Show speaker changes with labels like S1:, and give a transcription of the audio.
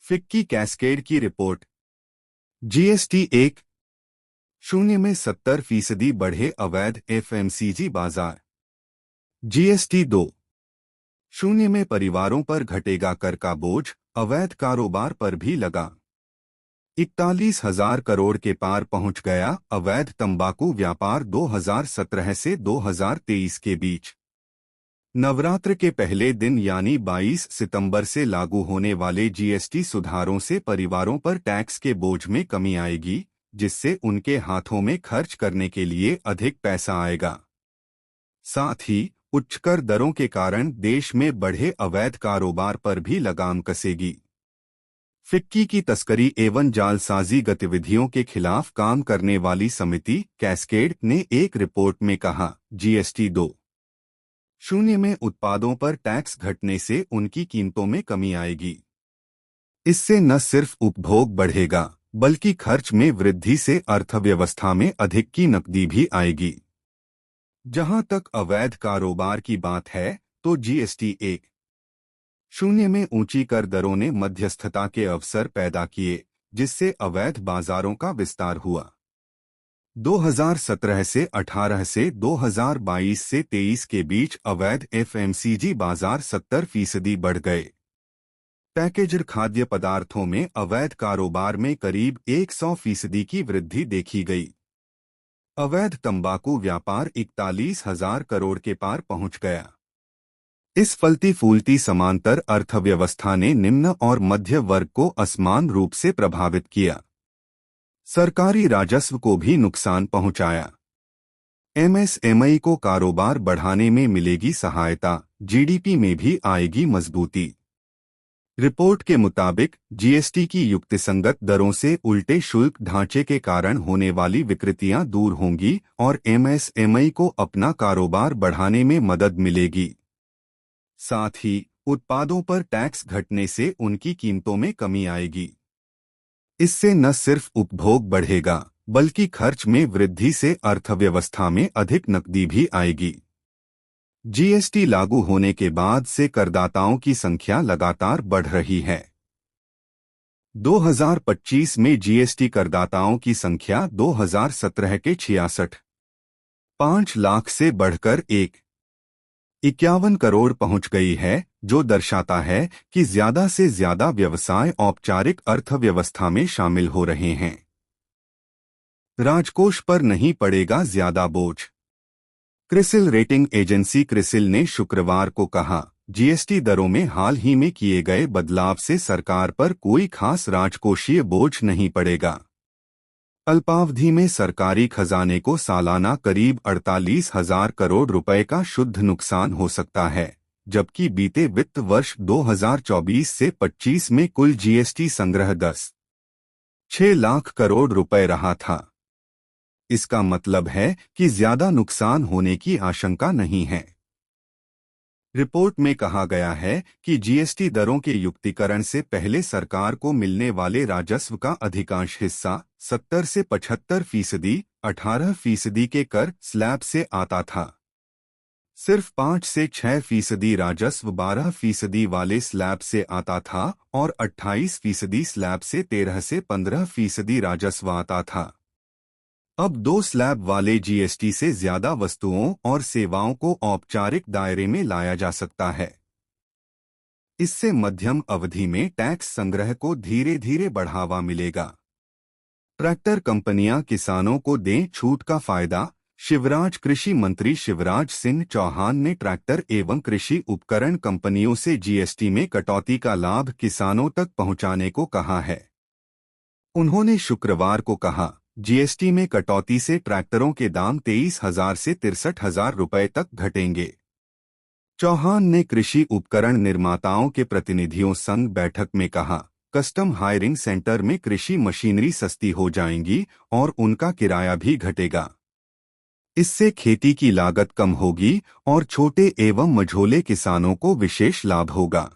S1: FICCI cascade की report. GST 1.0 में 70% बढ़े अवैध एफएमसीजी बाजार। जीएसटी 2.0 में परिवारों पर घटेगा कर का बोझ, अवैध कारोबार पर भी लगा। 41,000 करोड़ के पार पहुंच गया अवैध तंबाकू व्यापार 2017 से 2023 के बीच। नवरात्र के पहले दिन यानी 22 सितंबर से लागू होने वाले जीएसटी सुधारों से परिवारों पर टैक्स के बोझ में कमी आएगी, जिससे उनके हाथों में खर्च करने के लिए अधिक पैसा आएगा। साथ ही उच्च कर दरों के कारण देश में बढ़े अवैध कारोबार पर भी लगाम कसेगी। फिक्की की तस्करी एवं जालसाजी गतिविधियों के खिलाफ काम करने वाली समिति कैस्केड ने एक रिपोर्ट में कहा, जीएसटी 2.0 में उत्पादों पर टैक्स घटने से उनकी कीमतों में कमी आएगी। इससे न सिर्फ उपभोग बढ़ेगा, बल्कि खर्च में वृद्धि से अर्थव्यवस्था में अधिक की नकदी भी आएगी। जहां तक अवैध कारोबार की बात है, तो जीएसटी 1.0 में ऊंची कर दरों ने मध्यस्थता के अवसर पैदा किए, जिससे अवैध बाजारों का विस्तार हुआ। 2017 से 18 से 2022 से 23 के बीच अवैध एफएमसीजी बाजार 70% बढ़ गए। पैकेज्ड खाद्य पदार्थों में अवैध कारोबार में करीब 100% की वृद्धि देखी गई। अवैध तंबाकू व्यापार 41,000 करोड़ के पार पहुंच गया। इस फलती फूलती समांतर अर्थव्यवस्था ने निम्न और मध्य वर्ग को असमान रूप से प्रभावित किया। सरकारी राजस्व को भी नुकसान पहुंचाया। एमएसएमई को कारोबार बढ़ाने में मिलेगी सहायता, जीडीपी में भी आएगी मजबूती। रिपोर्ट के मुताबिक जीएसटी की युक्तिसंगत दरों से उल्टे शुल्क ढांचे के कारण होने वाली विकृतियां दूर होंगी और एमएसएमई को अपना कारोबार बढ़ाने में मदद मिलेगी। साथ ही उत्पादों पर टैक्स घटने से उनकी कीमतों में कमी आएगी। इससे न सिर्फ उपभोग बढ़ेगा, बल्कि खर्च में वृद्धि से अर्थव्यवस्था में अधिक नकदी भी आएगी। जीएसटी लागू होने के बाद से करदाताओं की संख्या लगातार बढ़ रही है। 2025 में जीएसटी करदाताओं की संख्या 2017 के 66.5 लाख से बढ़कर 1.51 करोड़ पहुंच गई है, जो दर्शाता है कि ज्यादा से ज्यादा व्यवसाय औपचारिक अर्थव्यवस्था में शामिल हो रहे हैं। राजकोष पर नहीं पड़ेगा ज्यादा बोझ। क्रिसिल रेटिंग एजेंसी क्रिसिल ने शुक्रवार को कहा, जीएसटी दरों में हाल ही में किए गए बदलाव से सरकार पर कोई खास राजकोषीय बोझ नहीं पड़ेगा। अल्पावधि में सरकारी खजाने को सालाना करीब 48,000 करोड़ रुपए का शुद्ध नुकसान हो सकता है, जबकि बीते वित्त वर्ष 2024 से 25 में कुल जीएसटी संग्रह 10.6 लाख करोड़ रुपए रहा था। इसका मतलब है कि ज्यादा नुकसान होने की आशंका नहीं है। रिपोर्ट में कहा गया है कि जीएसटी दरों के युक्तिकरण से पहले सरकार को मिलने वाले राजस्व का अधिकांश हिस्सा 70 से 75%, 18% के कर स्लैब से आता था। सिर्फ 5 से 6% राजस्व 12% वाले स्लैब से आता था और 28% स्लैब से 13 से 15% राजस्व आता था। अब 2 स्लैब वाले जीएसटी से ज्यादा वस्तुओं और सेवाओं को औपचारिक दायरे में लाया जा सकता है। इससे मध्यम अवधि में टैक्स संग्रह को धीरे धीरे बढ़ावा मिलेगा। ट्रैक्टर कंपनियां किसानों को दें छूट का फायदा। कृषि मंत्री शिवराज सिंह चौहान ने ट्रैक्टर एवं कृषि उपकरण कंपनियों से जीएसटी में कटौती का लाभ किसानों तक पहुंचाने को कहा है। उन्होंने शुक्रवार को कहा, जीएसटी में कटौती से ट्रैक्टरों के दाम 23,000 से 63,000 रुपए तक घटेंगे। चौहान ने कृषि उपकरण निर्माताओं के प्रतिनिधियों संग बैठक में कहा, कस्टम हायरिंग सेंटर में कृषि मशीनरी सस्ती हो जाएंगी और उनका किराया भी घटेगा। इससे खेती की लागत कम होगी और छोटे एवं मझोले किसानों को विशेष लाभ होगा।